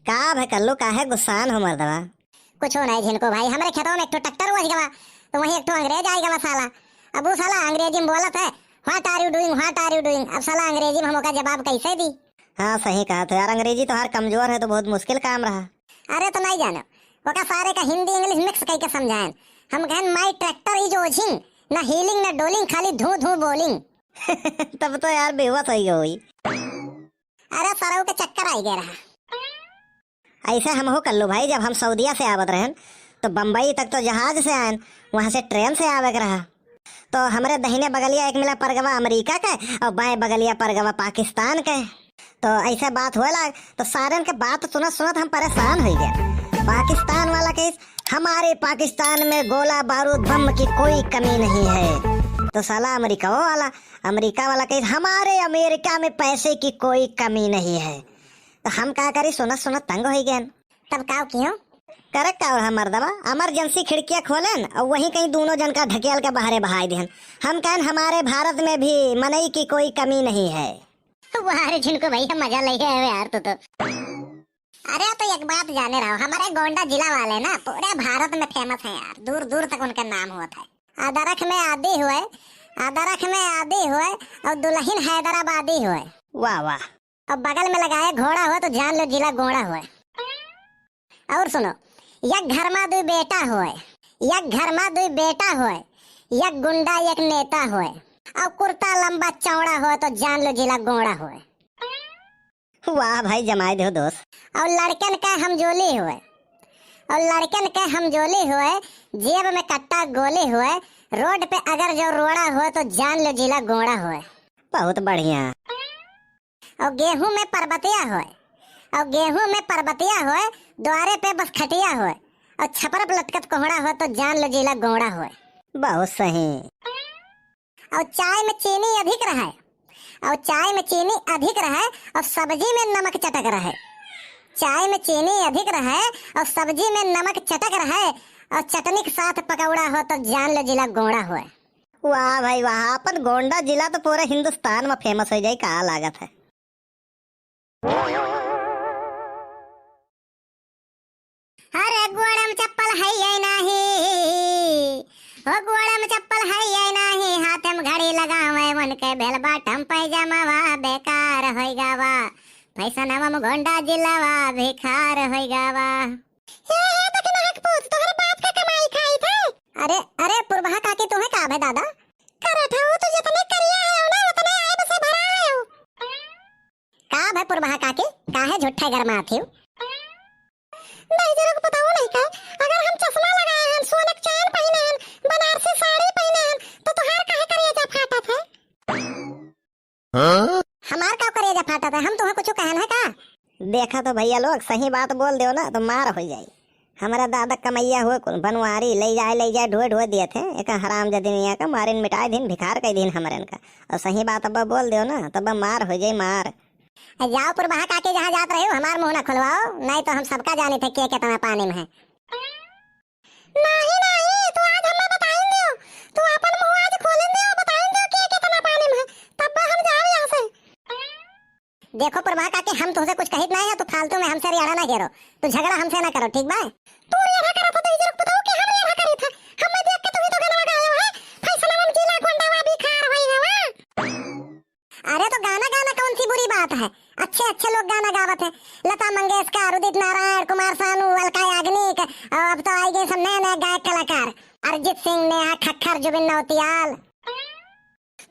का भाई कल्लू काहे गुस्सान हो मर्दवा? कुछ हो नहीं झिनको भाई, हमारे खेतों में एक तो ट्रैक्टर हुआ गवा, तो वही एक तो अंग्रेज आई गवा साला। अब वो साला अंग्रेजी में बोलत है what are you doing, what are you doing. अब साला अंग्रेजी में हमका जवाब कैसे दी? हाँ सही कहा तो यार, अंग्रेजी तो हर कमजोर है तो बहुत मुश्किल काम रहा। अरे तो नहीं जानो ओका सारे का हिंदी इंग्लिश मिक्स करके समझाएं। हम कहन माई ट्रैक्टर इज ओझिंग, ना हीलिंग ना डोलिंग, खाली धू धू बोलिंग। तब तो यार बेवत हो हुई। अरे सरऊ के चक्कर आई गया रहा। ऐसे हम हो कल्लू भाई, जब हम सऊदिया से आवत रहन तो बम्बई तक तो जहाज से आयन, वहां से ट्रेन से आवे के रहा। तो हमारे दहिने बगलिया एक मिला परगवा अमेरिका के और बाएं बगलिया परगवा पाकिस्तान के। तो ऐसे बात हुए लाग तो सारे के बात सुनत सुनत हम परेशान हो गए। पाकिस्तान वाला केस, हमारे पाकिस्तान में गोला बारूद बम की कोई कमी नहीं है। तो साला अमेरिका वाला केस, हमारे अमेरिका में पैसे की कोई कमी नहीं है। तो हम क्या करी, सुनत सुनत तंग हो गए। तब काव क्यों करे का हम मर्दवा इमरजेंसी खिड़कियां खोलन और वहीं कहीं दोनों जन का ढकेल के बाहरे बहाई देन। हम कहन हमारे भारत में भी मनई की कोई कमी नहीं है। वाह जिनको भैया मजा ले गए हो यार तो। अरे तो एक बात जाने रहो, हमारे गोंडा जिला वाले ना पूरे भारत में फेमस है यार, दूर दूर तक उनका नाम होता है। अदरक में आदि हुए और दुल्हन हैदराबादी हुए। वाह वाह। और बगल में लगाए घोड़ा हुआ तो जान लो जिला गोंडा हुए। और सुनो, एक घर में दो बेटा हुए, एक गुंडा एक नेता हुए, और कुर्ता लंबा चौड़ा हुआ तो जान लो जिला गोंडा हुए। वाह भाई जमाए दो दोस्त। और लड़कन के हमजोली हुए, जेब में कट्टा गोली हुए, रोड पे अगर जो रोड़ा हुए तो जान लो जिला गोंडा हुए। बहुत बढ़िया। और गेहूं में परबतिया हुए, द्वारे पे बस खटिया हुए, और छपर पे लटकत कोहड़ा हुए तो जान लो जिला गोंडा हुए। बहुत सही। और चाय में चीनी अधिक रहे और सब्जी में नमक चटक रहे। और चटनी के साथ पकौड़ा हो तो जान लो जिला गोंडा हुए। वाह भाई वाह, अपन गोंडा जिला तो पूरे हिंदुस्तान में फेमस हो जाए का लागत है। अरे गोड़म चप्पल है या नहीं, हाथ में घड़ी लगावे मन के बेल बाटम पैजामा वा बेकार होइगा वा, पैसा नाम गोंडा जिलावा बेकार होइगा वा। अरे पुरबहा काकी तुम्हें का है दादा? करत हो तो जितने करिया है ना उतने आए बसे भरा है। का भाई पुरबहा काकी काहे झूठे गरमाती हो? नहीं जरा को बताओ नहीं का, अगर हम चश्मा लगाए हैं, सोने के चैन पहने हैं, बनारसी साड़ी पहने हैं, तो तुहार काहे करिया जा फाटत है? हां हमार का करिया जा फाटत है? हम तुम्हें कुछ कहन है का? देखा तो भैया लोग सही बात बोल दो ना तो मार हो जाए। हमारा दादा कमैया हुए बनवारी ले जाए ढोए दिए थे, एक हराम जदिनिया का मारिन मिटाए दिन भिखार कई दिन हमारे का। और सही बात अब बोल दो ना तब मार हो जाए मार। जाओ पुरबहा काके जहाँ जात रहे हो हमार मुंह ना खुलवाओ, नहीं तो हम सबका जाने थे के कितना पानी में है। नहीं तू आज हमें बताइन दियो, तू अपन मुंह आज खोलन दियो, बताइन दियो के कितना पानी में है, तब हम जाओ यहाँ से। देखो पुरबहा काके हम तुझसे कुछ कहित नहीं है, तू फालतू में हमसे रियाड़ा ना घेरो, तू झगड़ा हमसे ना करो ठीक बा? तू रियाड़ा करा था तो इधर बताओ कि हम रियाड़ा करी था, हमें देख के तू ही तो गाना गाया है, फैसला हम जिला गोंडावा बिखार होई हवा। अरे तो गाना कौन सी बुरी बात है, अच्छे लोग गाना गावत है, लता मंगेशकर, उदित नारायण, कुमार सानू, अलका याग्निक, और अब तो आई गए सब नए गायक कलाकार, अरिजीत सिंह, नेहा खक्खर, जुबिन नौटियाल।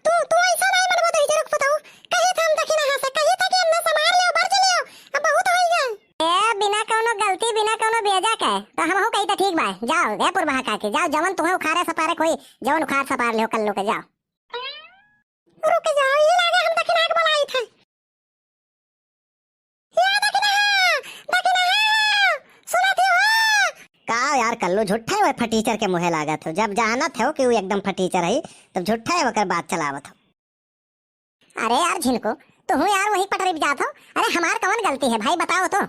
तू ऐसा नहीं मनवा तो इधर बताओ, कहे था हम दखिना हां से कहे था कि हमने संभाल लियो बच लियो, अब बहुत हो गया। ए बिना कोनो गलती बिना कोनो बेजा के तो हम हो कही था ठीक बा, जाओ रे पुरबहा काके जाओ, जवन तुम्हें उखाड़े सपारे कोई जवन उखाड़ सपार लियो कल्लू के जाओ। रुक जाओ, ये लगे हम दखिना के बुलाई थे। का यार कल्लू झूठा है फटीचर के मुहे लागत हो, जब जानत हो कि वो एकदम फटीचर है तब झूठा है वकर बात चलावत हो। अरे यार झिनको तो हूँ यार वही पटरी जात हो, अरे हमार कौन गलती है भाई बताओ तो।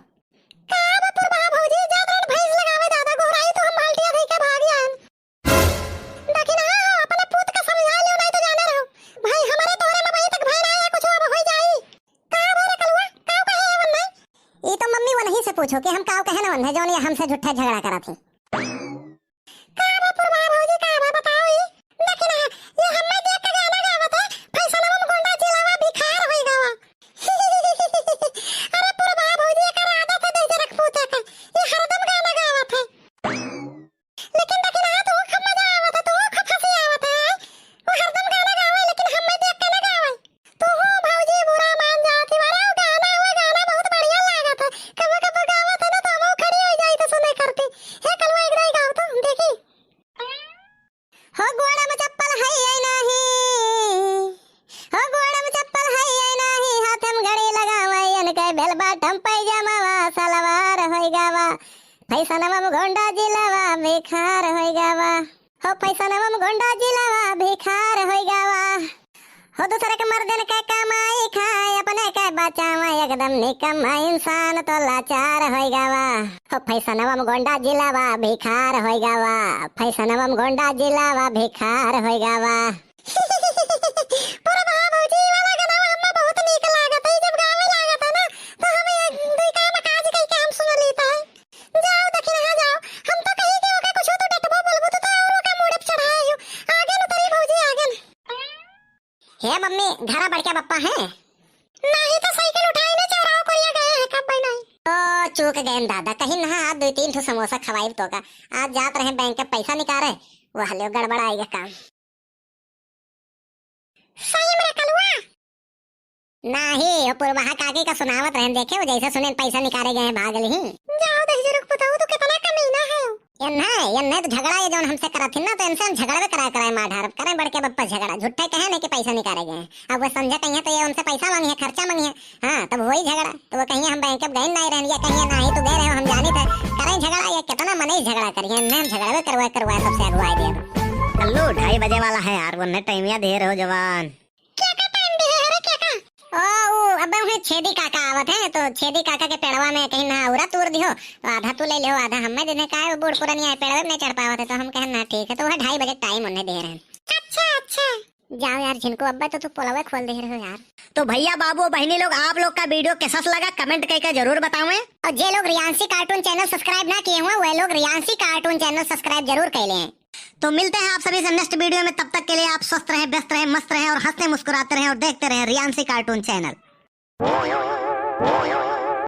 का पुरबहा भौजी जादरन भैंस लगावे दादा गोहराई तो हम बाल्टिया धई के भाग जान। दखिना अपने पुत का समझा लियो नहीं तो जाने रहो भाई, हमारे तोरे में वही तक भय ना है कुछ अब हो जाई। का बोले कलवा का कहे है वन्ना ई ये तो मम्मी वही से पूछो कि हम काव कहे ना वन्हे जौन ये हमसे झूठा झगड़ा करा थी। काबा पुरवा भौजी काबा बताओ ये देखी ना ये हमें देख के गाना गावत है फैसला में गोंडा जिलावा भिखार होई गावा। अरे पुरवा भौजी का आदत है देखे रख पूछे के ये हरदम गाना गावत है। लेकिन देखी ना तो खूब मजा आवत है तो खूब हंसी आवत है वो हरदम गाना गावे लेकिन हमें देख के ना गावे। तो हो भौजी बुरा मान जाती वाला गाना हुआ गाना बहुत बढ़िया लागत है कब कब गावत है ना तो हम खड़ी हो जाई तो सुने करती हे कलवा एक राई गाओ तो देखी। हो गोड़ा में चप्पल है या नहीं हो गोड़ा में चप्पल है या नहीं हाथ में घड़ी लगावा इनके बेल बटन पैजामा सलवार होई गावा फैसनवा में गोंडा जिलावा भिखार होई गावा। हो फैसनवा में गोंडा जिलावा भिखार होई गावा। हो दूसरे के मर्दन के कमाई खाए अपने के बचावा एकदम निकम्मा इंसान तो लाचार होई गावा। हो फैसनवा में गोंडा जिलावा भिखार होई गावा फैसनवा में गोंडा जिलावा भिखार होई गावा। पूरा भौजी वाला गाना हमें बहुत नीक लागत है जब गावे लागत है ना तो हमें दुई काम काज कई के हम सुन लेता है। जाओ देखी ना जाओ हम तो कहीं के ओके कुछ तो डटबो बोलबो तो और ओके मुड़े पे चढ़ाए हो आगे न तरी भौजी आगे न। हे मम्मी घरा बढ़ के पप्पा है नहीं तो साइकिल उठाई ना चौराहा को या गए हैं कब नहीं तो चूक गए दादा कहीं ना आज दो तीन ठो समोसा खवाई तो का आज जात रहे बैंक का पैसा निकाले वो हले गड़बड़ आएगा काम। सही में कलवा नहीं पूर्वा काकी का सुनावत रहन देखे वो जैसे सुने पैसा निकाले गए भाग ली जाओ दे जरूर बताओ तो कितना कमीना है ये तो झगड़ा ये जोन हमसे करा थी ना तो इनसे हम झगड़ा भी कराए मार ढार करे बढ़ के बप्पा झगड़ा झूठे कहे नहीं कि पैसा निकाले गए अब वो समझा कहीं तो ये उनसे पैसा मांगी है खर्चा मांगी है हाँ तब वही झगड़ा तो वो कहीं हम बैंक गए नहीं रहने कहीं नहीं तो गए रहे हम जानी थे करें झगड़ा ये कितना मने झगड़ा करिए हम झगड़ा भी करवाए सबसे अगुवाई दिया। कल्लू 2:30 बजे वाला है यार वन्ने टाइमिया दे रहे हो जवान। क्या का टाइम दे रे क्या का ओ अब उन्हें छेदी काका आवत है तो छेदी काका के पेड़वा में कहीं ना औरा तूर दियो तो आधा तू ले लियो आधा हमें देने का है बूढ़ पुरानी आए पेड़वे में नहीं चढ़ पावत है तो हम कहना ठीक है तो वह 2:30 बजे टाइम उन्हें दे रहे हैं। अच्छा जाओ यार जिनको अब्बा तो तू पोलावे खोल दे रहे हो यार। तो भैया बाबू बहनी लोग आप लोग का वीडियो कैसा लगा कमेंट करके जरूर बताओ और जे लोग रियांसी कार्टून चैनल सब्सक्राइब ना किए हुए वे लोग रियांसी कार्टून चैनल सब्सक्राइब जरूर कर लें। तो मिलते हैं आप सभी से नेक्स्ट वीडियो में तब तक के लिए आप स्वस्थ रहें व्यस्त रहें मस्त रहें और हंसते मुस्कुराते रहें और देखते रहें रियांसी कार्टून चैनल।